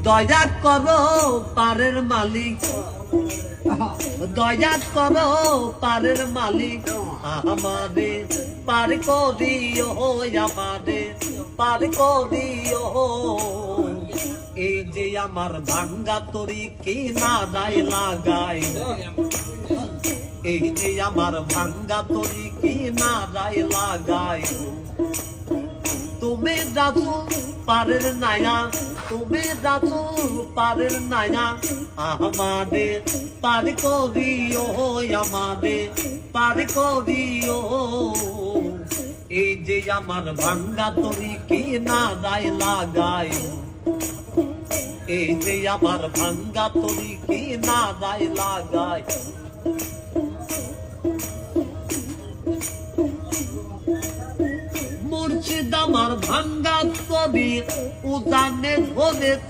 দয়া করো পারের মালিক, দয়া করো পারের মালিক, আমারে পার করিও, আমারে পার করিও। এই যে আমার ভাঙ্গা তরি কি না দায় লাগাই, এই যে আমার ভাঙ্গা তরি কি না দায় লাগাই। তুমি যাচ্ছো পারের নায়া, তুমি যাচ্ছো পারের নায়া, আমাদের পার করিও, আমাদের পার করিও। এই যে আমার ভাঙ্গা তরি কি না দায় লাগাই, এই যে আমার ভাঙ্গা তরি কি না দায় লাগাই। মুর্শিদ আমার ভাঙ্গা তরি উজানে ধরেছে,